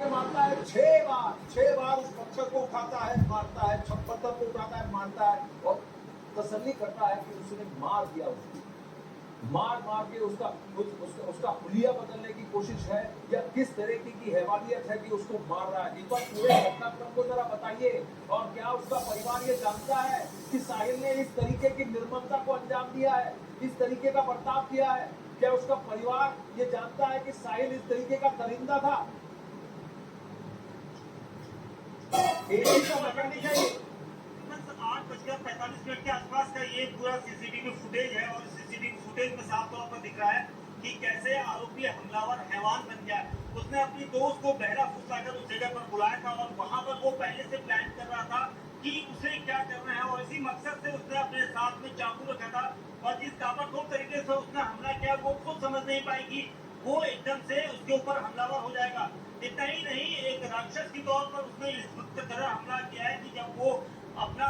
मारता है 6 बार उस पत्थर को उठाता है, मारता है, पत्थर को उठाता है, मारता है और तसल्ली करता है कि उसने मार दिया उसको। मार के उसका हुलिया बदलने की कोशिश है या किस तरीके की हैवानियत है कि उसको मार रहा है। एक बार पूरे घटनाक्रम को जरा बताइए। और क्या उसका परिवार ये जानता है कि साहिल ने इस तरीके की निर्ममता को अंजाम दिया है, इस तरीके का बर्ताव किया है? क्या उसका परिवार ये जानता है कि साहिल इस तरीके का दरिंदा था? मैकेनिक है। 8:45 के आसपास का ये पूरा सीसीटीवी फुटेज है और सीसीटीवी फुटेज में साफ तौर पर दिख रहा है कि कैसे आरोपी हमलावर हैवान बन गया। उसने अपनी दोस्त को बहरा फुसलाकर उस जगह पर बुलाया था और वहां पर वो पहले से प्लान कर रहा था कि उसे क्या करना है और इसी मकसद से उसने अपने साथ में चाकू रखा था और जिस ताबड़तोड़ तरीके से उसने हमला किया वो खुद समझ नहीं पाएगी। वो एकदम से उसके ऊपर हमलावर हो जाएगा। इतना ही नहीं, एक राक्षस के तौर पर उसने इस वक्त तरह हमला किया है कि जब वो अपना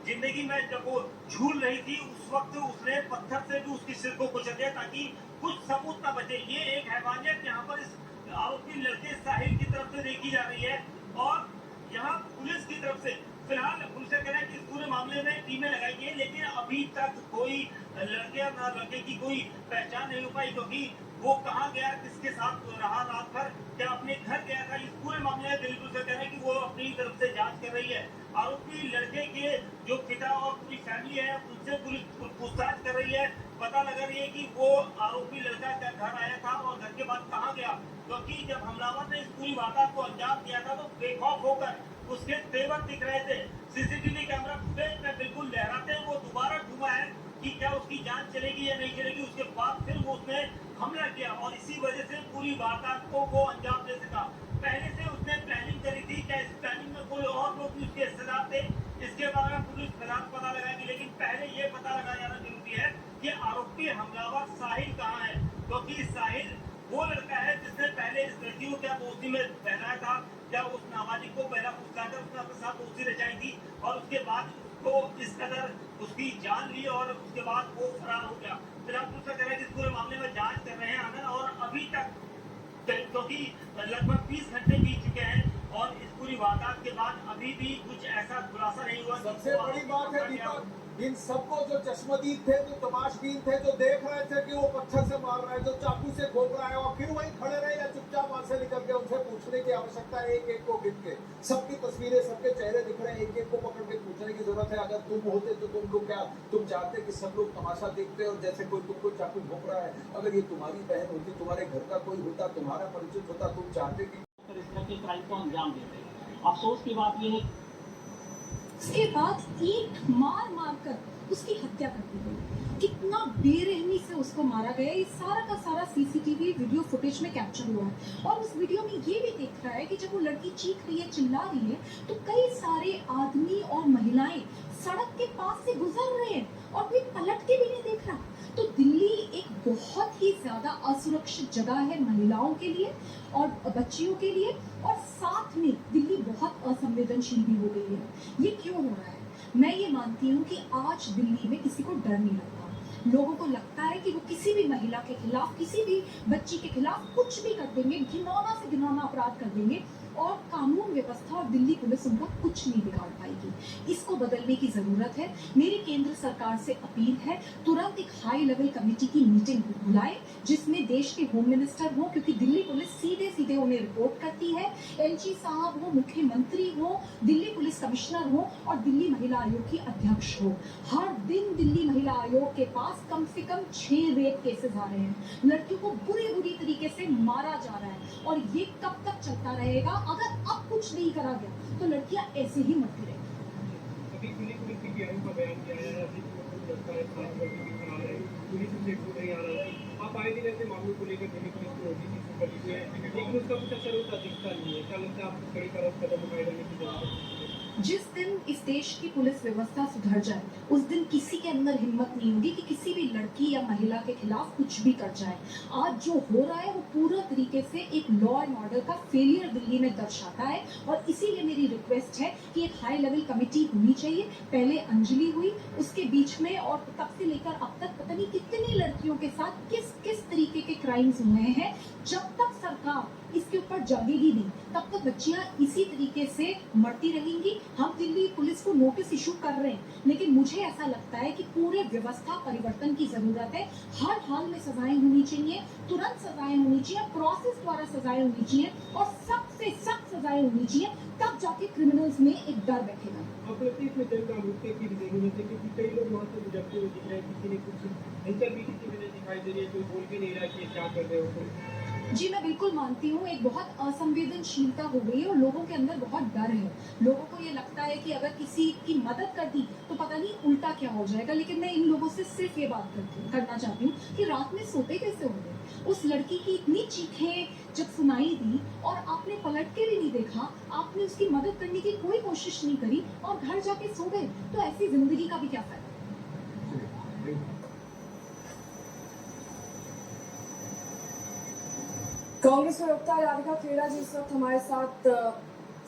जिंदगी में जब वो झूल रही थी उस वक्त उसने पत्थर से भी उसके सिर को कुचल दिया ताकि कुछ सबूत न बचे। ये एक हैवानियत यहाँ पर इस आरोपी लड़के साहिल की तरफ से देखी जा रही है और यहाँ पुलिस की तरफ से फिलहाल पुलिस कह रहा है कि इस पूरे मामले में टीमें लगाई गई, लेकिन अभी तक कोई लड़के या लड़के की कोई पहचान नहीं हो पाई क्योंकि वो कहाँ गया, किसके साथ रहा रात भर, क्या अपने घर गया था। इस पूरे मामले में दिल्ली पुलिस कह रहा है कि वो अपनी तरफ से जांच कर रही है। आरोपी लड़के के जो पिता और पूरी फैमिली है उनसे पुलिस पूछताछ कर रही है। पता लगा रही है कि वो आरोपी लड़का क्या घर आया था और घर के बाद कहाँ गया, क्योंकि जब हमलावर ने इस पूरी वारदात को अंजाम दिया था तो बेखौफ होकर उसके तेवर दिख रहे थे। सीसीटीवी कैमरा फुटेज में बिल्कुल लहराते वो दोबारा घूमा है कि क्या उसकी जांच चलेगी या नहीं चलेगी। उसके बाद फिर वो उसने हमला किया और इसी वजह से पूरी वारदात को वो अंजाम दे सका। पहले से उसने प्लानिंग करी थी, क्या इस प्लानिंग में कोई और लोग भी उसके हिस्सेदार थे, इसके बारे में पुलिस फिलहाल पता लगाएगी। लेकिन पहले ये पता लगाया जाना जरूरी है कि आरोपी हमलावर साहिल कहाँ है, क्योंकि साहिल वो लड़का है जिसने पहले इस लड़की को क्या दोस्ती में बहलाया था, जब उस नाबालिग को पहला फुसलाकर उसने अपने साथ दोस्ती रचाई थी और उसके बाद उसको इस कदर उसकी जान ली और उसके बाद वो फरार हो गया। फिलहाल पुलिस का कहना है कि इस पूरे मामले में जांच कर रहे हैं आनंद और अभी तक क्योंकि लगभग 20 घंटे बीत चुके हैं और इस पूरी वारदात के बाद अभी भी कुछ ऐसा खुलासा नहीं हुआ। सबसे बड़ी बात है दीपक, इन सबको जो चश्मदीद थे, जो तमाशबीन थे, जो देख रहे थे कि वो पत्थर से मार रहा है, जो चाकू से घोप रहा है और फिर वहीं खड़े रहे या चुपचाप वहां से निकल के उनसे पूछने की आवश्यकता है। एक एक को गिन के सबकी तस्वीरें, सबके चेहरे दिख रहे हैं, एक एक को पकड़ के पूछने की जरूरत है। अगर तुम होते तो तुमको क्या, तुम चाहते कि सब लोग तमाशा देखते और जैसे कोई तुमको चाकू घोप रहा है? अगर ये तुम्हारी बहन होती, तुम्हारे घर का कोई होता, तुम्हारा परिचित होता, तुम चाहते कि इस तरह के क्राइम को अंजाम देते हैं। अफसोस की बात यह है उसके बाद ईंट मार कर उसकी हत्या कर दी गई। कितना बेरहमी से उसको मारा गया, ये सारा का सारा सीसीटीवी वीडियो फुटेज में कैप्चर हुआ है। और उस वीडियो में ये भी दिख रहा है कि जब वो लड़की चीख रही है, चिल्ला रही है, तो कई सारे आदमी और महिलाएं सड़क के पास से गुजर रहे हैं और कोई पलट के भी नहीं देख रहा। तो दिल्ली एक बहुत ही ज्यादा असुरक्षित जगह है महिलाओं के लिए और बच्चियों के लिए, और साथ में दिल्ली बहुत असंवेदनशील भी हो गई है। ये क्यों हो रहा है? मैं ये मानती हूँ कि आज दिल्ली में किसी को डर नहीं लगता। लोगों को लगता है कि वो किसी भी महिला के खिलाफ, किसी भी बच्ची के खिलाफ कुछ भी कर देंगे, घिनौना से घिनौना अपराध कर देंगे और कानून व्यवस्था और दिल्ली पुलिस उनका कुछ नहीं बिगाड़ पाएगी। इसको बदलने की जरूरत है। मेरी केंद्र सरकार से अपील है, तुरंत एक हाई लेवल कमेटी की मीटिंग बुलाए जिसमें देश के होम मिनिस्टर हो, क्योंकि दिल्ली पुलिस सीधे सीधे उन्हें रिपोर्ट करती है। एलजी साहब हो, मुख्यमंत्री हो, दिल्ली पुलिस कमिश्नर हो और दिल्ली महिला आयोग की अध्यक्ष हो। हर दिन दिल्ली महिला आयोग के पास कम से कम 6 रेप केसेस आ रहे हैं। लड़कियों को बुरी तरीके से मारा जा रहा है और ये कब तक चलता रहेगा? अगर अब कुछ नहीं करा गया तो लड़कियां ऐसे ही मरती रहेंगी। आप आए दिन ऐसे मामलों को लेकर दिल्ली पुलिस को नोटिस कर दी है, लेकिन उसका कुछ असर होता दिखता नहीं है। क्या लगता है आपको कड़ी कदम उठाए जाने की जरूरत है? जिस दिन इस देश की पुलिस व्यवस्था सुधर जाए उस दिन किसी के अंदर हिम्मत नहीं होगी कि किसी भी लड़की या महिला के खिलाफ कुछ भी कर जाए। आज जो हो रहा है वो पूरा तरीके से एक लॉ एंड ऑर्डर का फेलियर दिल्ली में दर्शाता है और इसीलिए मेरी रिक्वेस्ट है कि एक हाई लेवल कमेटी होनी चाहिए। पहले अंजलि हुई, उसके बीच में और तब से लेकर अब तक पता नहीं कितनी लड़कियों के साथ किस तरीके के क्राइम्स हुए हैं। जब तक सरकार इसके ऊपर जगेगी नहीं, तब तक बच्चियां इसी तरीके से मरती रहेंगी। हम दिल्ली पुलिस को नोटिस इशू कर रहे हैं, लेकिन मुझे ऐसा लगता है कि पूरे व्यवस्था परिवर्तन की जरूरत है। हर हाल में सजाएं होनी चाहिए, तुरंत सजाएं होनी चाहिए, प्रोसेस द्वारा सजाएं होनी चाहिए और सबसे सख्त सजाएं होनी चाहिए, तब जाके क्रिमिनल्स में एक डर बैठेगा। प्रतीक में जल जागरूकता की भी जरूरत है, क्योंकि कई लोग वहाँ से गुजरते हुए दिख रहे हैं, किसी ने कुछ हिलचल भी किसी में दिखाई दे रही है, कोई बोल भी नहीं रहा कि क्या कर रहे हो तुम। जी मैं बिल्कुल मानती हूँ, एक बहुत असंवेदनशीलता हो गई है और लोगों के अंदर बहुत डर है। लोगों को ये लगता है कि अगर किसी की मदद कर दी तो पता नहीं उल्टा क्या हो जाएगा। लेकिन मैं इन लोगों से सिर्फ ये बात करना चाहती हूँ कि रात में सोते कैसे होंगे। उस लड़की की इतनी चीखें जब सुनाई दी और आपने पलट के भी नहीं देखा, आपने उसकी मदद करने की कोई कोशिश नहीं करी और घर जाके सो गए, तो ऐसी जिंदगी का भी क्या फायदा। कांग्रेस प्रवक्ता राधिका खेड़ा जी इस वक्त हमारे साथ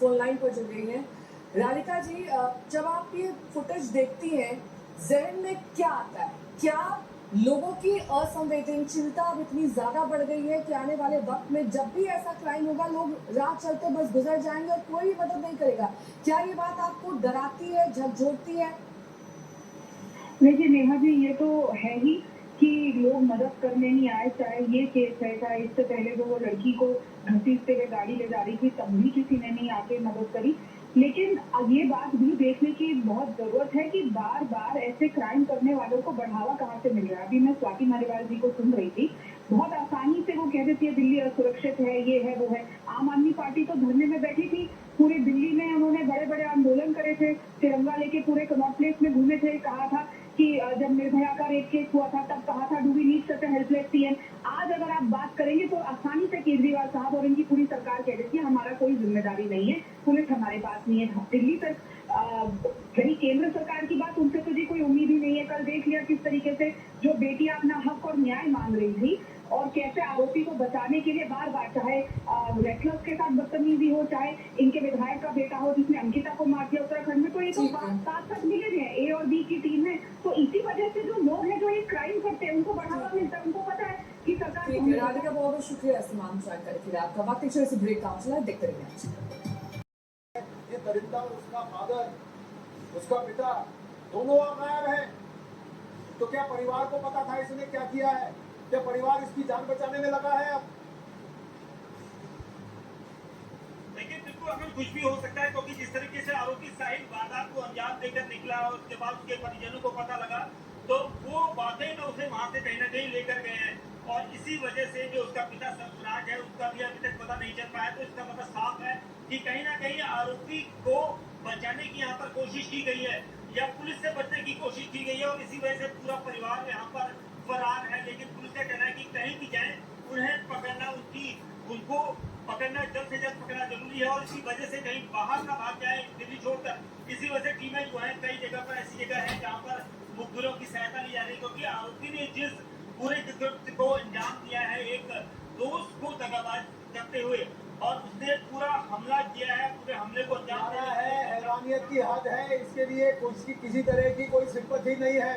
फोन लाइन पर जुड़ गई हैं। राधिका जी, जब आप ये फुटेज देखती हैं, जहन में क्या आता है? क्या लोगों की असंवेदनशीलता अब इतनी ज्यादा बढ़ गई है कि आने वाले वक्त में जब भी ऐसा क्राइम होगा, लोग राह चलते बस गुजर जाएंगे और कोई भी मदद नहीं करेगा? क्या ये बात आपको डराती है, झकझोरती है? देखिए नेहा जी, ये तो है ही कि लोग मदद करने नहीं आए। चाहे ये केस है, चाहे इससे पहले जो वो लड़की को घसीटते हुए गाड़ी ले जा रही थी, तब भी किसी ने नहीं आके मदद करी। लेकिन ये बात भी देखने की बहुत जरूरत है कि बार बार ऐसे क्राइम करने वालों को बढ़ावा कहाँ से मिल रहा है। अभी मैं स्वाति मालीवाल जी को सुन रही थी, बहुत आसानी से वो कह देती है दिल्ली असुरक्षित है, ये है वो है। आम आदमी पार्टी तो धरने में बैठी थी, पूरे दिल्ली में उन्होंने बड़े बड़े आंदोलन करे थे, तिरंगा लेके पूरे कनॉट प्लेस में घूमे थे, कहा था कि जब निर्भया का रेप केस हुआ था तब कहा था do we need such a helpless CM. आज अगर आप बात करेंगे तो आसानी से केजरीवाल साहब और इनकी पूरी सरकार कह देती है हमारा कोई जिम्मेदारी नहीं है, पुलिस हमारे पास नहीं है। दिल्ली तक रही केंद्र सरकार की बात, उनसे तो जी कोई उम्मीद ही नहीं है। कल देख लिया किस तरीके से जो बेटियां अपना हक और न्याय मांग रही थी और कैसे आरोपी को बचाने के लिए बार बार, चाहे रेखलस के साथ बदतमीजी हो, चाहे इनके विधायक का बेटा हो जिसने अंकिता को मार दिया उत्तराखंड में, तो ये तो साथ साथ मिले हैं ए और बी की टीम में। तो इसी वजह से जो लोग हैं जो ये क्राइम करते हैं उनको बढ़ावा मिलता है, उनको पता है कि सरकार। राधिका, बहुत बहुत शुक्रिया इस तमाम जानकारी के लिए आपका। वक्त एक छोटे से ब्रेक का चला, देखते रहिए। ये दरिंदा और उसका फादर, उसका पिता दोनों गायब हैं। तो क्या परिवार को पता था इसने क्या किया है? क्या परिवार इसकी जान बचाने में लगा है? अब लेकिन बिल्कुल अगर कुछ भी हो सकता है, क्योंकि जिस तरीके से आरोपी साहिल वारदात को अंजाम देकर निकला और उसके बाद उसके परिजनों को पता लगा, तो वो वाकई में उसे वहां से कहीं ना कहीं लेकर गए हैं। और इसी वजह से जो उसका पिता सरफराज है, उसका भी अभी तक पता नहीं चल पाया। तो इसका मतलब साफ है कि कहीं ना कहीं आरोपी को बचाने की यहाँ पर कोशिश की गई है या पुलिस से बचने की कोशिश की गई है, और इसी वजह से पूरा परिवार यहाँ पर फरार है। लेकिन पुलिस का कहना है कि कहीं भी जाए उन्हें पकड़ना, उनको पकड़ना, जल्द से जल्द पकड़ना जरूरी है। और इसी वजह से कहीं बाहर ना भाग जाए दिल्ली छोड़कर। इसी वजह से टीमें जो है कई जगह पर ऐसी जगह है जहाँ पर मुखबिरों की सहायता ली जा रही है, क्योंकि आरोपी ने जिस पूरे कृत्य को अंजाम दिया है, एक दोस्त को दगाबाज करते हुए, और उसने पूरा हमला किया है, पूरे हमले को अंजाम दिया है। हैरानियत की हद है। इसके लिए किसी तरह की कोई सिंपैथी नहीं है।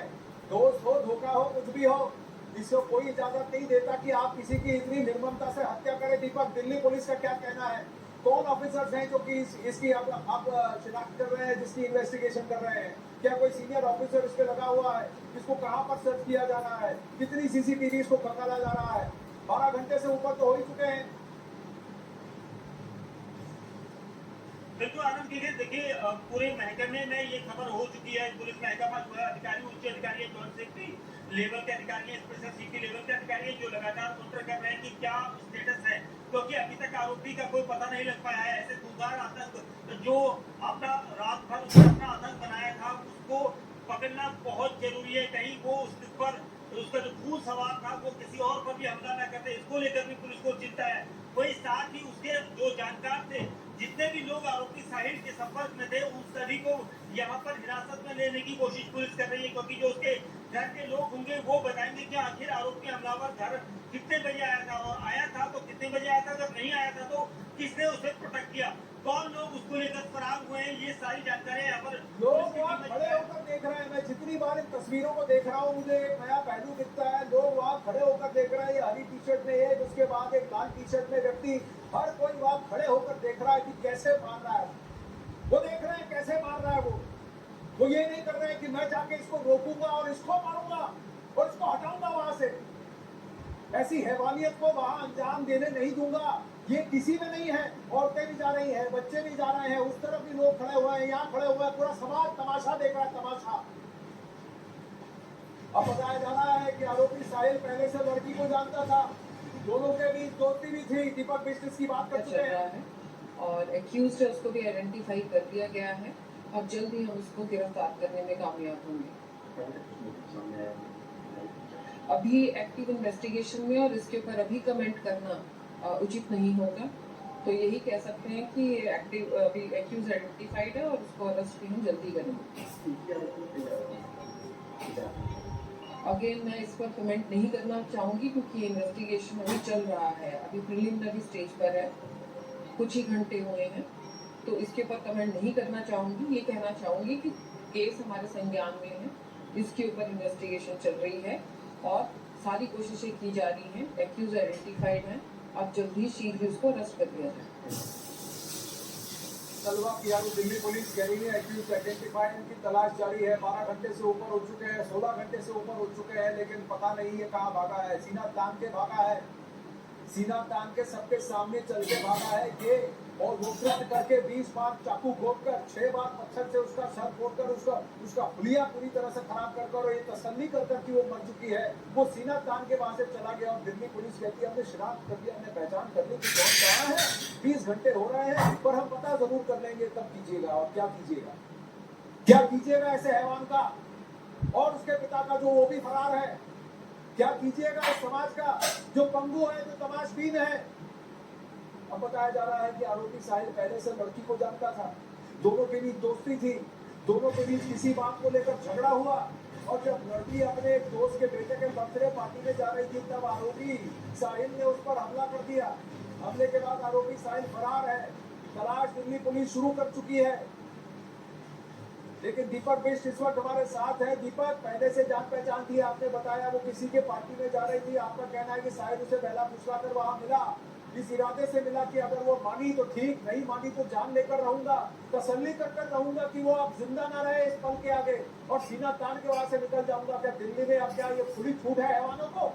दोस्त हो, धोखा हो, कुछ भी हो, इसको कोई इजाजत नहीं देता कि आप किसी की इतनी निर्ममता से हत्या करें। दीपक, दिल्ली पुलिस का क्या कहना है? कौन ऑफिसर्स हैं जो कि इसकी आप शिनाख्त कर रहे हैं, जिसकी इन्वेस्टिगेशन कर रहे हैं? क्या कोई सीनियर ऑफिसर इस पे लगा हुआ है? इसको कहाँ पर सर्च किया जा रहा है? कितनी सीसीटीवी इसको खंगाला जा रहा है? 12 घंटे से ऊपर तो हो ही चुके हैं। बिल्कुल आनंद जी, देखिए पूरे महकमे में ये खबर हो चुकी है। पुलिस महकमा जो है, अधिकारी, उच्च अधिकारी, जॉइंट सेक्रेटरी लेवल के अधिकारी, स्पेशल सीपी लेवल के अधिकारी जो लगातार मॉनिटर कर रहे हैं कि क्या स्टेटस है, क्योंकि अभी तक आरोपी का कोई पता नहीं लग पाया है। ऐसे खूंखार आतंक जो अपना रात भर उसने अपना आतंक बनाया था, उसको पकड़ना बहुत जरूरी है। कहीं वो उस पर उसका जो खून सवार था वो किसी और पर भी हमला न करते, इसको लेकर भी पुलिस को चिंता है। वही साथ ही उसके जो जानकार थे, जितने भी लोग आरोपी साहिल के संपर्क में थे, उन सभी को यहाँ पर हिरासत में लेने की कोशिश पुलिस कर रही है, क्योंकि जो उसके घर के लोग होंगे वो बताएंगे कि आखिर आरोपी हमलावर घर कितने बजे आया था, और आया था तो कितने बजे आया था, अगर नहीं आया था तो किसने उसे प्रोटेक्ट किया, कौन लोग उसको लेकर फरार हुए हैं, ये सारी जानकारी यहाँ पर लोग वहाँ खड़े होकर देख रहे हैं। मैं जितनी बार इन तस्वीरों को देख रहा हूँ, मुझे एक नया पहलू दिखता है। लोग वहाँ खड़े होकर देख रहे हैं। ये हरी टी शर्ट में एक, उसके बाद एक लाल टी शर्ट में व्यक्ति हर देख रहा है कि कैसे मार रहा है, वो देख रहे हैं कैसे मार रहा है वो ये नहीं कर रहे हैं कि मैं जाके इसको रोकूंगा और इसको मारूंगा और इसको हटाऊंगा वहां से। ऐसी हैवानियत को वहां अंजाम देने नहीं दूंगा। ये किसी में नहीं है। औरतें भी जा रही हैं, बच्चे भी जा रहे हैं, उस तरफ भी लोग खड़े हुए हैं, यहाँ खड़े हुए हैं, पूरा समाज तमाशा देख रहा है, तमाशा। अब बताया जा रहा है कि आरोपी साहिल पहले से लड़की को जानता था, दोनों के बीच दोस्ती भी थी। दीपक बिष्ट इसकी बात कर चुके हैं और एक्यूज्ड है उसको भी आइडेंटिफाई कर दिया गया है और जल्द ही हम उसको गिरफ्तार करने में कामयाब होंगे। अभी एक्टिव इन्वेस्टिगेशन में और इसके ऊपर अभी कमेंट करना उचित नहीं होगा, तो यही कह सकते हैं कि एक्टिव अभी एक्यूज आइडेंटिफाइड है और उसको अरेस्ट भी हम जल्दी करेंगे। अगेन मैं इस पर कमेंट नहीं करना चाहूँगी क्योंकि इन्वेस्टिगेशन अभी चल रहा है, अभी प्रिलिमिनरी स्टेज पर है, कुछ ही घंटे हुए हैं, तो इसके ऊपर कमेंट नहीं करना चाहूँगी। ये कहना चाहूँगी कि केस हमारे संज्ञान में है, इसके ऊपर इन्वेस्टिगेशन चल रही है और सारी कोशिशें की जा रही हैं। एक्यूज आइडेंटिफाइड हैं, अब जल्दी शीघ्र उसको अरेस्ट कर दिया जाए। तलवा की आरोप दिल्ली पुलिस गैरी एक्यूज आइडेंटिफाइड की तलाश जारी है। 12 घंटे से ऊपर हो चुके हैं, 16 घंटे से ऊपर हो चुके हैं, लेकिन पता नहीं है कहाँ भागा है। सीना तान के भागा है, सीना तान के सबके सामने चल के भागा है ये, और वो कृत्य करके 20 बार चाकू घोंपकर 6 बार पत्थर से उसका सर फोड़कर उसका हुलिया पूरी तरह से खराब कर और ये तसल्ली कर कि वो मर चुकी है, वो सीना तान के वहां से चला गया। और दिल्ली पुलिस कहती है हमने शिनाख्त कर लिया, हमने पहचान कर ली कि कौन कहाँ है। 20 घंटे हो रहे हैं पर हम पता जरूर कर लेंगे, तब कीजिएगा। और क्या कीजिएगा, क्या कीजिएगा ऐसे हैवान का और उसके पिता का जो वो भी फरार है? क्या कीजिएगा इस समाज का जो पंगु है, जो तमाशबीन है? अब बताया जा रहा है कि आरोपी साहिल पहले से लड़की को जानता था, दोनों के बीच दोस्ती थी, दोनों के बीच किसी बात को लेकर झगड़ा हुआ, और जब लड़की अपने एक दोस्त के बेटे के बर्थडे पार्टी में जा रही थी तब आरोपी साहिल ने उस पर हमला कर दिया। हमले के बाद आरोपी साहिल फरार है, तलाश दिल्ली पुलिस शुरू कर चुकी है। लेकिन दीपक बिष्ट इस वक्त हमारे साथ है। दीपक, पहले से जान पहचान थी, आपने बताया वो किसी के पार्टी में जा रही थी, आपका कहना है कि साहिल उसे पहला फुसला कर वहां मिला, इस इरादे से मिला कि अगर वो मानी तो ठीक, नहीं मानी तो जान लेकर रहूंगा, तसल्ली कर रहूंगा कि वो अब जिंदा ना रहे इस पल के आगे, और सीना तान के वहां से निकल जाऊंगा। क्या दिल्ली में अब क्या ये खुली छूट है हैवानों को?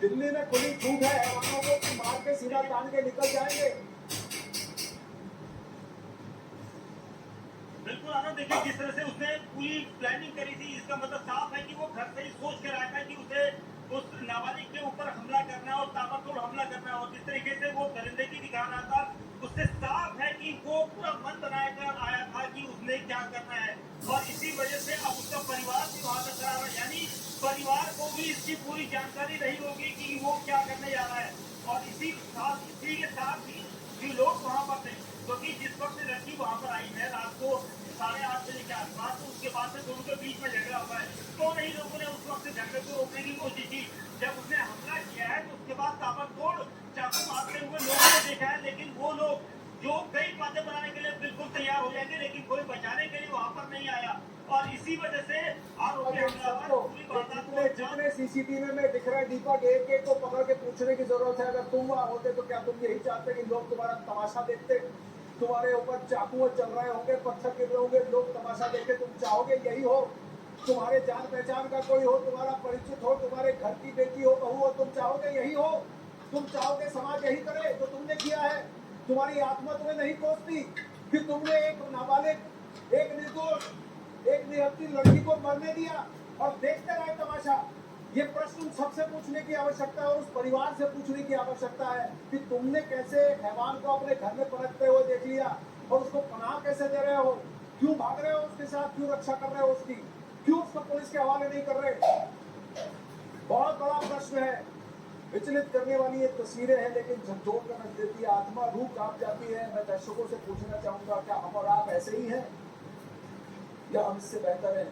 दिल्ली में खुली छूट है हैवानों को कि मार के सीना तान के निकल जाएंगे? बिल्कुल आनंद, देखिए जिस तरह से उसने पूरी प्लानिंग करी थी, इसका मतलब साफ है कि वो घर से ही सोच कर आया था कि उसे उस नाबालिग के ऊपर हमला करना और ताबड़तोड़ हमला करना, और जिस तरीके से वो दरिंदगी दिखा रहा था उससे साफ है कि वो पूरा मन बनाया कर आया था कि उसने क्या करना है, और इसी वजह से अब उसका परिवार भी वहां तक खड़ा है, यानी परिवार को भी इसकी पूरी जानकारी रही होगी कि वो क्या करने जा रहा है। और इसी के साथ ही जो लोग वहां पर थे, क्योंकि जिस वक्त लड़की वहां पर आई है रात को 8:30 बजे के आसपास, तो उसके बाद से दोनों के बीच में झगड़ा हुआ है, तो नहीं लोगों ने उस वक्त झगड़े को रोकने की कोशिश की। जब उसने हमला किया है तो उसके बाद ताबड़तोड़ चाकू मारते हुए लोगों ने देखा है, लेकिन वो लोग जो कई बातें बनाने के लिए बिल्कुल तैयार हो जाएंगे, लेकिन कोई बचाने के लिए वहां पर नहीं आया, और इसी वजह से आरोपी हमलावर पूरी बात को जितने सीसीटीवी में दिख रहे हैं दीपक, एक एक को पकड़ के पूछने की जरूरत है। अगर तुम वहां होते तो क्या तुम यही चाहते कि लोग तुम्हारा तमाशा देखते, तुम्हारे ऊपर चाकू चल रहे होंगे, पत्थर गिर रहे होंगे, लोग तमाशा देखे, तुम चाहोगे यही हो? तुम्हारे जान पहचान का कोई हो, तुम्हारा परिचित हो, तुम्हारे घर की बेटी हो, बहू हो, तुम चाहोगे यही हो? तुम चाहोगे समाज यही करे जो तुमने किया है? तुम्हारी आत्मा तुम्हें नहीं कोसती कि तुमने एक नाबालिग, एक निर्दोष, एक निहत्थी लड़की को मरने दिया और देखते रहे तमाशा? ये प्रश्न सबसे पूछने की आवश्यकता है और उस परिवार से पूछने की आवश्यकता है कि तुमने कैसे हैवान को अपने घर में पनपते हुए देख लिया और उसको पनाह कैसे दे रहे हो? क्यों भाग रहे हो उसके साथ? क्यों रक्षा कर रहे हो उसकी? क्यों उसको पुलिस के हवाले नहीं कर रहे? बहुत बड़ा प्रश्न है। विचलित करने वाली ये तस्वीरें हैं, लेकिन झकझोर कर रख देती है, आत्मा रूह कांप जाती है। मैं दर्शकों से पूछना चाहूंगा, क्या हम और आप ऐसे ही हैं या हम इससे बेहतर हैं?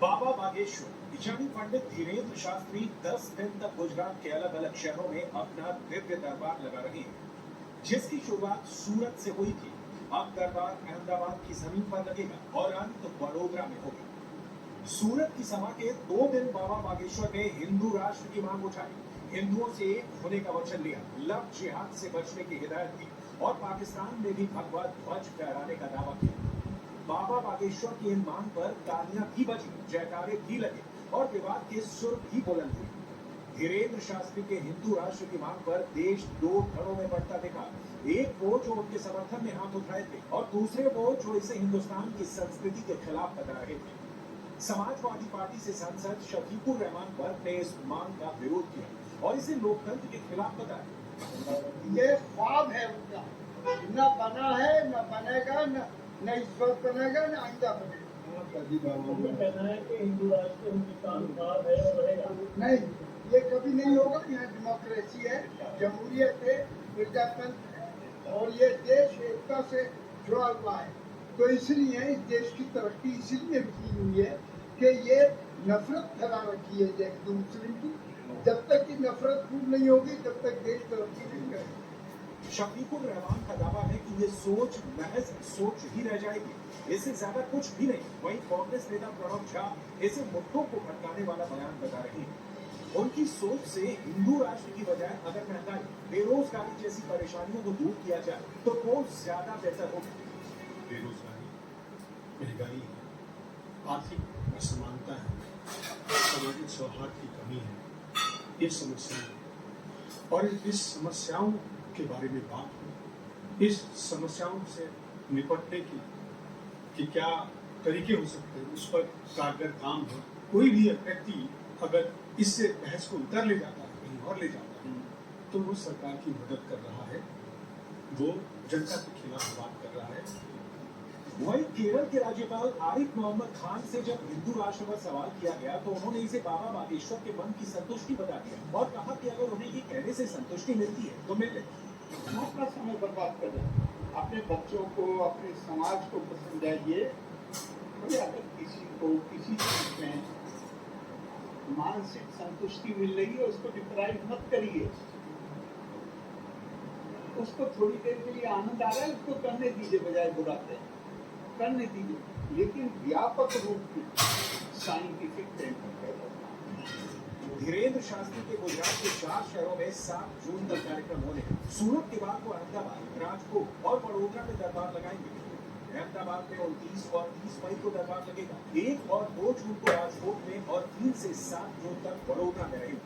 बाबा बागेश्वर यानी पंडित धीरेन्द्र शास्त्री 10 दिन तक गुजरात के अलग अलग शहरों में अपना दिव्य दरबार लगा रहे हैं, जिसकी शुरुआत सूरत से हुई थी। अब दरबार अहमदाबाद की जमीन पर लगेगा और अंत वडोदरा में होगा। सूरत की सभा के 2 दिन बाबा बागेश्वर ने हिंदू राष्ट्र की मांग उठाई, हिंदुओं से एक होने का वचन लिया, लव जिहाद से बचने की हिदायत दी और पाकिस्तान में भी भगवा ध्वज फहराने का दावा किया। बाबा बागेश्वर की इन मांग पर तालियां भी बजी, जयकारे भी लगे और विवाद के सुर भी बुलंद हुए। धीरेन्द्र शास्त्री के हिंदू राष्ट्र की मांग पर देश 2 धड़ों में बढ़ता दिखा। एक वो जो उनके समर्थन में हाथ उठाए थे और दूसरे वो जो इसे हिंदुस्तान की संस्कृति के खिलाफ बता रहे थे। समाजवादी पार्टी से सांसद शफीकुर रहमान वर्क ने इस मांग का विरोध किया और इसे लोकतंत्र के खिलाफ बताया। ये ख्वाब है उनका, न बना है, न बनेगा, न इस वक्त बनेगा, न आइंदा बनेगा। कहना है कि हिंदू राष्ट्र हिंदुस्तान का है और रहेगा। नहीं, ये कभी नहीं होगा। यहाँ डेमोक्रेसी है, जमहूरियत है, प्रजातंत्र है और ये देश एकता से जुड़ा हुआ है। तो इसलिए इस देश की तरक्की इसलिए की हुई है कि ये नफरत फैला रखी है हिंदू मुस्लिम की। जब तक की नफरत दूर नहीं होगी तब तक देश तरक्की नहीं करेगा। शफीकुर रहमान का दावा है कि ये सोच महज सोच ही रह जाएगी, इससे ज्यादा कुछ भी नहीं। वहीं कांग्रेस नेता प्रणब झा इसे मुद्दों को भटकाने वाला बयान बता रहे हैं। उनकी सोच से हिंदू राष्ट्र की बजाय अगर महंगाई, बेरोजगारी जैसी परेशानियों को दूर किया जाए तो वो ज्यादा बेहतर होगा। बेरोजगारी, महंगाई है, आर्थिक असमानता है, सामाजिक सौहार्द की कमी है, ये समस्या है। और इस समस्याओं के बारे में बात हो, इस समस्याओं से निपटने की कि क्या तरीके हो सकते हैं, उस पर कारगर काम हो। कोई भी व्यक्ति अगर इससे बहस को उतर ले जाता है, कहीं और ले जाता है, तो वो सरकार की मदद कर रहा है, वो जनता के खिलाफ बात कर रहा है। वहीं केरल के राज्यपाल आरिफ मोहम्मद खान से जब हिंदू राष्ट्र पर सवाल किया गया तो उन्होंने इसे बाबा बागेश्वर के मन की संतुष्टि बता दिया और कहा कि अगर उन्हें ये कहने से संतुष्टि मिलती है तो मिल ले। अपना समय बर्बाद कर रहे, अपने बच्चों को, अपने समाज को पसंद आइए। अगर किसी को किसी चीज में मानसिक संतुष्टि मिल रही है उसको डिप्राइव मत करिए। उसको थोड़ी देर के लिए आनंद आ रहा है, उसको करने दीजिए, बजाय बुलाते करने दीजिए, लेकिन व्यापक रूप से साइंटिफिक टेंशन पैदा। धीरेन्द्र शास्त्री के गुजरात के 4 शहरों में 7 जून तक कार्यक्रम होने हैं। सूरत के बाद वो अहमदाबाद, राजकोट और वडोदरा में दरबार लगाएंगे। अहमदाबाद में 29 और 30 मई को दरबार लगेगा। 1 और 2 जून को राजकोट में और 3 से 7 जून तक वडोदरा में रहेगा।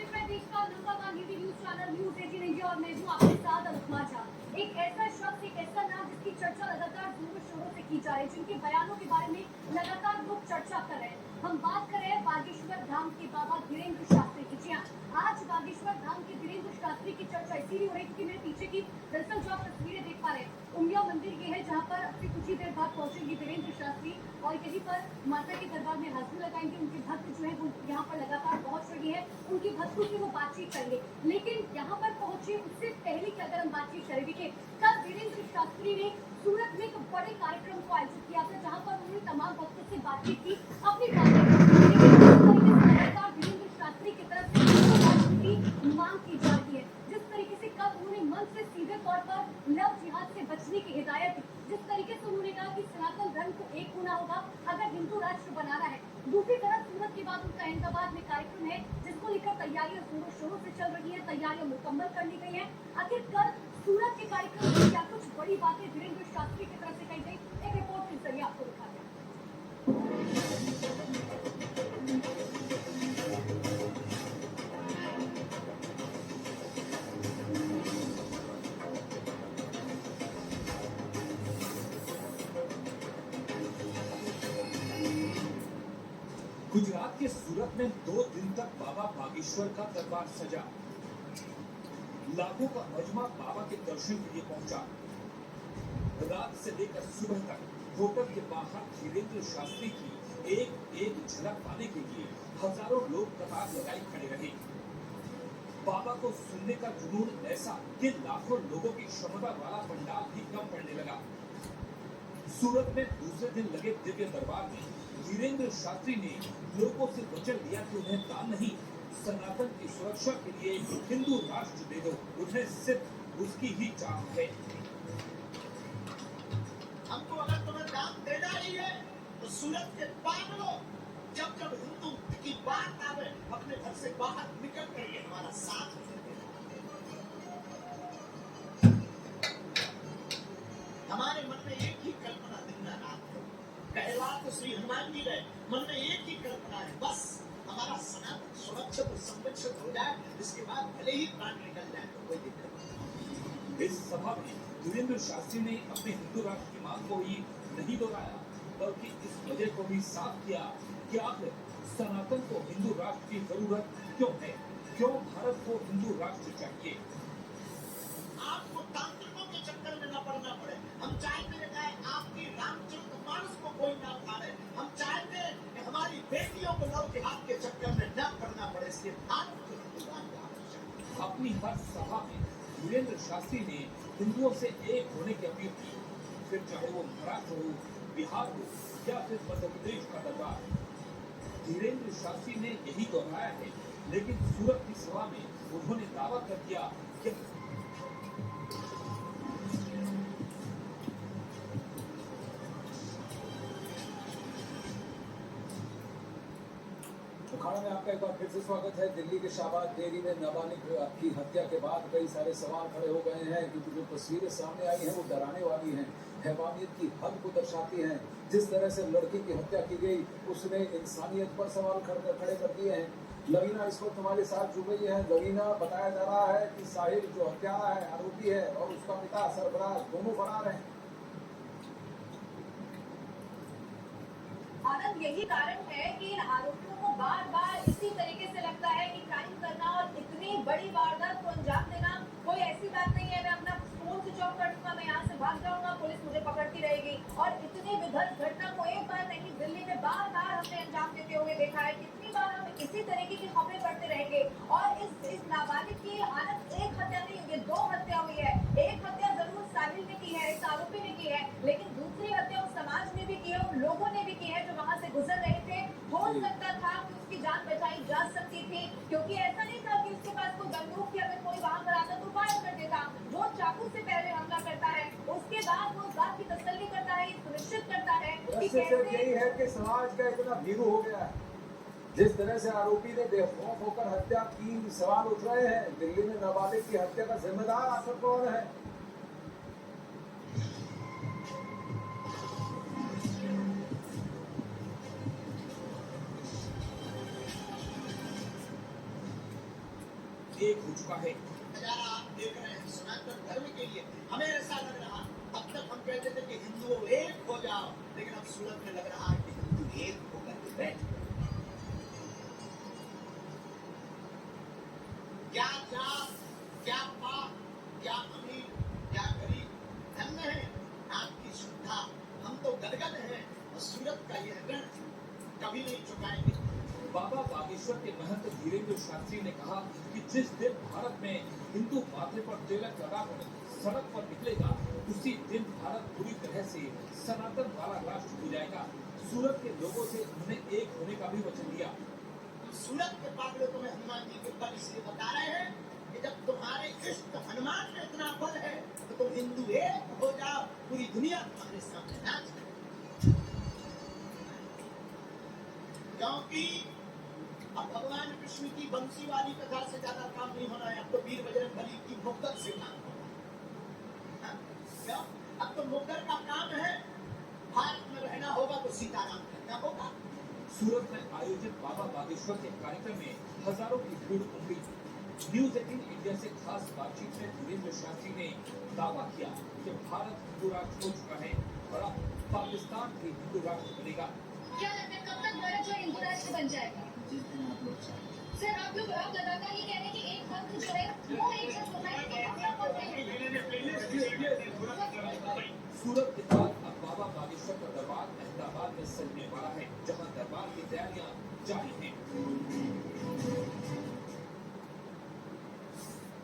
प्रदेश का number 1 news channel news 18 India और मैं हूं आपके साथ अनुपमा झा। एक ऐसा शख्स, एक ऐसा नाम जिसकी चर्चा लगातार जोरों शोरों से की जा रही है, जिनके बयानों के बारे में लगातार लोग चर्चा कर रहे हैं। हम बात कर रहे हैं बागेश्वर धाम के बाबा धीरेन्द्र शास्त्री की। जी हाँ, आज बागेश्वर धाम के धीरेन्द्र शास्त्री की चर्चा इसीलिए हो रही है क्योंकि मेरे पीछे की दरअसल जो आप तस्वीरें देख पा रहे हैं, उमिया मंदिर ये है जहाँ पर अब से कुछ ही देर बाद पहुंचेंगे धीरेन्द्र शास्त्री और यहीं पर माता के दरबार में हाजिरी लगाएंगे। उनके भक्त जो है वो यहाँ पर लगातार पहुंच रही है, उनकी भक्तों से वो बातचीत करेंगे। लेकिन यहाँ पर पहुंचे उससे पहले की अगर हम बातचीत करें, देखिए कल धीरेन्द्र शास्त्री ने सूरत में एक बड़े कार्यक्रम को आयोजित किया था जहाँ पर उन्होंने तमाम भक्तों से बातचीत की, अपनी धीरेन्द्र शास्त्री की तरफ से मांग की जा रही है। जिस तरीके से कल उन्होंने मन से सीधे तौर पर लव जिहाद से बचने की हिदायत दी, जिस तरीके से उन्होंने कहा कि सनातन धर्म को एक होना होगा अगर हिंदू राष्ट्र बनाना है। दूसरी तरफ सूरत के बाद उनका अहमदाबाद में कार्यक्रम है जिसको लेकर तैयारियां जोरों शोरों से चल रही है, तैयारियां मुकम्मल कर ली गई है। आखिर कल सूरत के कार्यक्रम में क्या कुछ बड़ी बातें धीरेन्द्र शास्त्री की तरफ से कही गई, एक रिपोर्ट के जरिए आपको दिखाते हैं। गुजरात के सूरत में 2 दिन तक बाबा बागेश्वर का दरबार सजा। लाखों का मजमा बाबा के दर्शन के लिए पहुंचा। रात से लेकर सुबह तक होटल के बाहर धीरेन्द्र शास्त्री की एक झलक पाने के लिए हजारों लोग कतार लगाए खड़े रहे। बाबा को सुनने का जुनून ऐसा कि लाखों लोगों की क्षमता वाला पंडाल भी कम पड़ने लगा। सूरत में दूसरे दिन लगे दिव्य दरबार में धीरेन्द्र शास्त्री ने लोगों से वचन दिया कि उन्हें दान नहीं, सनातन की सुरक्षा के लिए हिंदू राष्ट्र दे दो, उन्हें सिर्फ उसकी ही चाह है। हमको अगर तुम्हें दान देना ही है तो सूरत के पागलों, जब जब हिंदू की बात आवे अपने घर से बाहर निकल करके हमारा साथ दे। हमारे मन में एक ही कल्पना दिन रात है, कहला तो श्री हनुमान जी रहे, मन में एक ही कल्पना है, बस हमारा सनातन सुरक्षित और संरक्षित हो जाए, इसके बाद भले ही प्राण निकल जाए तो कोई दिक्कत नहीं। इस सभा में धीरेन्द्र शास्त्री ने अपने हिंदू राष्ट्र की मांग को ही नहीं दोहराया, बल्कि इस वजह को भी साफ किया कि आखिर सनातन को हिंदू राष्ट्र की जरूरत क्यों है, क्यों भारत को हिंदू राष्ट्र चाहिए। आपको तांत्रिकों के चक्कर में न पड़ना पड़े। हम चाहते हैं आपकी रामचरितमानस को कोई ना उखाड़े। हम चाहते हैं कि हमारी बेटियों को लव जिहाद के चक्कर में न पड़ना पड़े। इसलिए भारत को हिंदुस्तान की आवश्यकता है। अपनी हर सभा में धीरेन्द्र शास्त्री ने हिंदुओं से एक होने की अपील की, फिर चाहे वो महाराष्ट्र हो, बिहार हो या फिर मध्य प्रदेश का दरबार। धीरेन्द्र शास्त्री ने यही दोहराया है, लेकिन सूरत की सभा में उन्होंने दावा कर दिया कि अखाड़ा में आपका एक बार फिर से स्वागत है। दिल्ली के शाहबाद डेयरी में नाबालिग की हत्या के बाद कई सारे सवाल खड़े हो गए हैं, क्योंकि जो तस्वीरें सामने आई हैं वो डराने वाली हैं, हैवानियत की हद को दर्शाती हैं। जिस तरह से लड़की की हत्या की गई उसने इंसानियत पर सवाल खड़े कर दिए हैं। लवीना इस वक्त हमारे साथ जुड़ गई है। लवीना, बताया जा रहा है कि साहिल जो हत्यारा है, आरोपी है, और उसका पिता सरफराज दोनों फरार हैं। आनंद, यही कारण है कि इन आरोपियों को बार बार इसी तरीके से लगता है कि क्राइम करना और इतनी बड़ी वारदात को अंजाम देना कोई ऐसी बात नहीं है, मैं अपना फोन स्विच ऑफ कर दूंगा, मैं यहाँ से भाग जाऊंगा, पुलिस मुझे पकड़ती रहेगी। और इतनी विध्वंस घटना को एक बार नहीं, दिल्ली में बार बार हमने अंजाम देते हुए देखा है। कितनी बार हम इसी तरीके की खबरें पढ़ते रहेंगे। और इस नाबालिग की आनंद एक हत्या नहीं हुई, 2 हत्या हुई है। एक हत्या जरूर साहिल ने की है, इस आरोपी ने की है, लेकिन दूसरी हत्या उस समाज ने भी की है, उन लोगों ने भी की है जो वहाँ से गुजर रहे थे। हो सकता था कि उसकी जान बचाई जा सकती थी, क्योंकि ऐसा नहीं था कि उसके पास कोई बंदूक थी, अगर कोई वहाँ पर आता तो फायर कर देता। वो चाकू से पहले हमला करता है, उसके बाद वो इस बात की तसल्ली करता है, सुनिश्चित करता है कि सिर्फ यही है कि समाज का इतना भीरू हो गया है। जिस तरह से आरोपी ने बेखौफ होकर हत्या की, सवाल उठ रहे हैं। दिल्ली में नाबालिग की हत्या का जिम्मेदार आखिर कौन है? एक हो चुका है। नजारा आप देख रहे हैं सनातन धर्म के लिए हमें ऐसा लग रहा, अब तक हम कहते थे कि हिंदुओं एक हो जाओ, लेकिन अब सूरत में लग रहा है कि हिंदू एक होकर के बैठ। क्या जात, क्या पाप, क्या अमीर, क्या गरीब, धन्य है आपकी श्रद्धा। हम तो गदगद हैं और सूरत का यह ऋण कभी नहीं चुकाएंगे। बाबा बागेश्वर के महंत धीरेन्द्र शास्त्री ने कहा कि जिस दिन भारत में हिंदू माथे पर तिलक लगाकर सड़क पर निकलेगा, उसी दिन भारत पूरी तरह से सनातन वाला राष्ट्र हो जाएगा। सूरत के लोगों से उन्होंने एक होने का भी वचन दिया। सूरत के पागलों को मैं हनुमान जी के बल इसलिए बता रहे हैं कि जब तुम्हारे इष्ट हनुमान में इतना बल है तो तुम हिंदू एक हो जाओ, पूरी दुनिया तुम्हारे सामने नाच करे। क्योंकि अब भगवान कृष्ण की बंसी वाली कथा से ज्यादा काम नहीं होना है, अब तो वीर बजरंगबली की मुक्तक से काम होना है। क्यों? अब तो मुक्तर का काम है, भारत में रहना होगा तो सीताराम करना होगा। सूरत में आयोजित बाबा बागेश्वर के कार्यक्रम में हजारों की भीड़ उमड़ी। न्यूज 18 इंडिया से खास बातचीत में धीरेन्द्र शास्त्री ने दावा किया कि भारत हिंदू राष्ट्र हो चुका है और अब पाकिस्तान भी हिंदू राष्ट्र बनेगा। क्या लगता है कब तक भारत जो हिंदू राष्ट्र बन जाएगा? सर, आप लोग लगातार ये कह रहे हैं कि एक वक्त जो है वो एक शख्स होता है कि अपना वक्त है। सूरत के बाद अब बाबा बागेश्वर का दरबार अहमदाबाद में सजने वाला है, जहां दरबार की तैयारियां जारी हैं।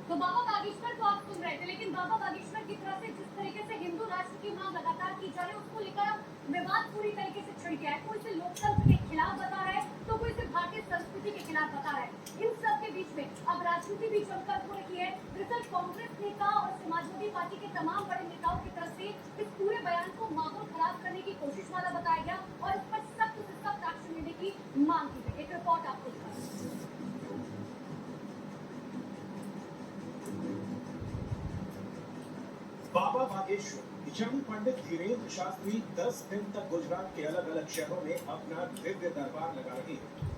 तो बाबा बागेश्वर को आप सुन रहे थे, लेकिन बाबा बागेश्वर की तरफ से जिस तरीके से हिंदू राष्ट्र की मांग लगातार की जा रही है, उसको लेकर विवाद पूरी तरीके से छिड़ गया है। कोई इसे लोकतंत्र के खिलाफ बता रहा है, तो कोई इसे भारतीय संस्कृति के खिलाफ बता रहा है। इन सब के बीच में अब राजनीति भी जमकर हो रही है। दरअसल कांग्रेस नेता और समाजवादी पार्टी के तमाम बड़े नेताओं की तरफ से इस पूरे बयान को माहौल खराब करने की कोशिश वाला बताया गया और इस पर सख्त से सख्त एक्शन लेने की मांग की गई। एक रिपोर्ट आपको बाबा बागेश्वर यानी पंडित धीरेन्द्र शास्त्री 10 दिन तक गुजरात के अलग अलग शहरों में अपना दिव्य दरबार लगा रहे हैं,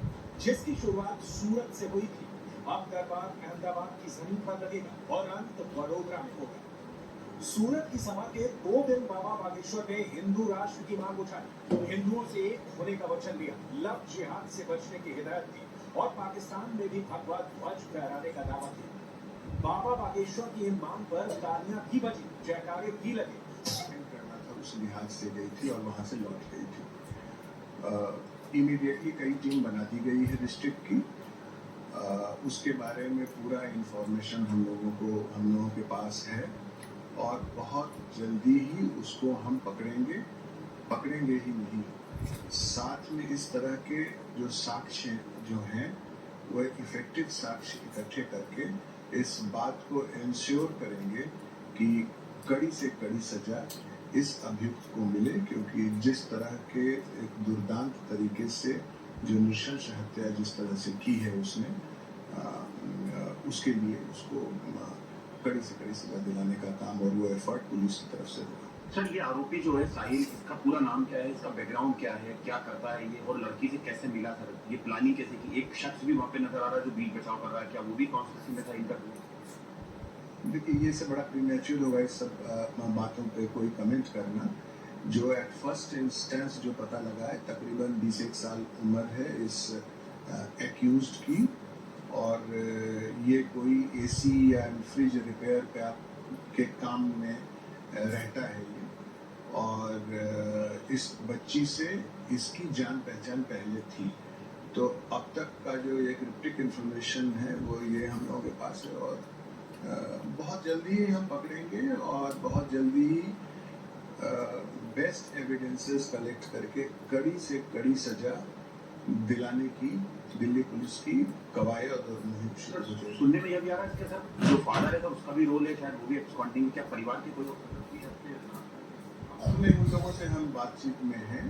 जिसकी शुरुआत सूरत से हुई थी। अब दरबार अहमदाबाद की जमीन पर लगेगा और अंत वडोदरा में होगा। सूरत की सभा के 2 दिन बाबा बागेश्वर ने हिंदू राष्ट्र की मांग उठाई, हिंदुओं से एक होने का वचन लिया, लव जिहाद से बचने की हिदायत दी और पाकिस्तान में भी भगवा ध्वज फहराने का दावा किया। बाबा बागेश्वर की इन मांग पर तालियां भी बजी, जयकारे भी लगे। करना था उस लिहाज से गई थी और वहां से लौट गई थी। इमीडिएटली कई टीम बना दी गई है डिस्ट्रिक्ट की। उसके बारे में पूरा इंफॉर्मेशन हम लोगों के पास है और बहुत जल्दी ही उसको हम पकड़ेंगे ही नहीं। साथ में इस तरह के जो साक्ष्य जो हैं वो इफेक्टिव साक्ष्य इकट्ठे करके इस बात को इंश्योर करेंगे कि कड़ी से कड़ी सजा इस अभियुक्त को मिले, क्योंकि जिस तरह के एक दुर्दांत तरीके से जो नृशंस हत्या जिस तरह से की है उसने, उसके लिए उसको कड़ी से कड़ी सजा दिलाने का काम और वो एफर्ट पुलिस की तरफ से होगा। सर, ये आरोपी जो है साहिल, इसका पूरा नाम क्या है, इसका बैकग्राउंड क्या है, क्या करता है ये, और लड़की से कैसे मिला सर, ये प्लानिंग कैसे की? एक शख्स भी वहाँ पे नजर आ रहा है जो बीच बचाव कर रहा है, क्या वो भी कॉन्स्पिरेसी में था इंटरव्यू? देखिए, ये सब बड़ा प्रीमेच्योर होगा इस सब बातों पे कोई कमेंट करना। जो एट फर्स्ट इंस्टेंस जो पता लगा है, तकरीबन 21 साल उम्र है इस एक्यूज्ड की, और ये कोई एसी या फ्रिज रिपेयर के काम में रहता है ये, और इस बच्ची से इसकी जान पहचान पहले थी। तो अब तक का जो ये क्रिप्टिक इन्फॉर्मेशन है वो ये हम लोगों के पास है, और बहुत जल्दी ही हम पकड़ेंगे और बहुत जल्दी ही बेस्ट एविडेंसेस कलेक्ट करके कड़ी से कड़ी सजा दिलाने की दिल्ली पुलिस की कवायद और मुहिम शुरू हो जाएगी। सुनने में यह भी आ रहा है कि सर जो फादर है सर उसका भी रोल है, शायद वो भी एब्सकॉन्डिंग, क्या परिवार के कोई हमने उन लोगों से हम बातचीत में हैं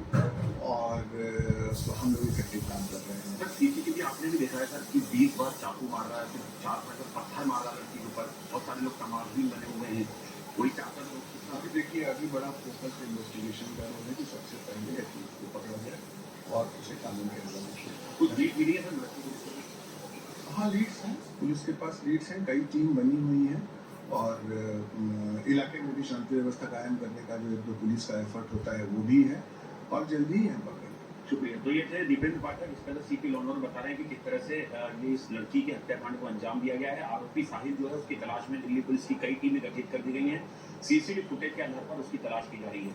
और हम लोग इकट्ठे काम कर रहे हैं। सर, सीसीटीवी आपने भी देखा है सर कि 20 बार चाकू मार रहा है, फिर 4 बार पत्थर मार रहा है लड़की के ऊपर, बहुत सारे लोग तमाशबीन बने हुए हैं, कोई चाहता है। अभी देखिए, अभी बड़ा फोकस इन्वेस्टिगेशन का रोल है कि सबसे पहले एक्यूज को पकड़ा जाए और उसे कानून के अंदर कुछ लीड मिली है सर लड़की को? हाँ, लीड्स हैं, पुलिस के पास लीड्स हैं, कई टीम बनी हुई है और इलाके में भी शांति व्यवस्था कायम करने का जो पुलिस का एफर्ट होता है वो भी है, और जल्दी ही हम पकड़ेंगे। शुक्रिया। तो ये थे दीपेंद्र पाठक, इस तरह सीपी लोनवर बता रहे हैं कि किस तरह से ये इस लड़की के हत्याकांड को अंजाम दिया गया है। आरोपी साहिल जो है उसकी तलाश में दिल्ली पुलिस की कई टीमें गठित कर दी गई हैं। सीसीटीवी फुटेज के आधार पर उसकी तलाश की जा रही है।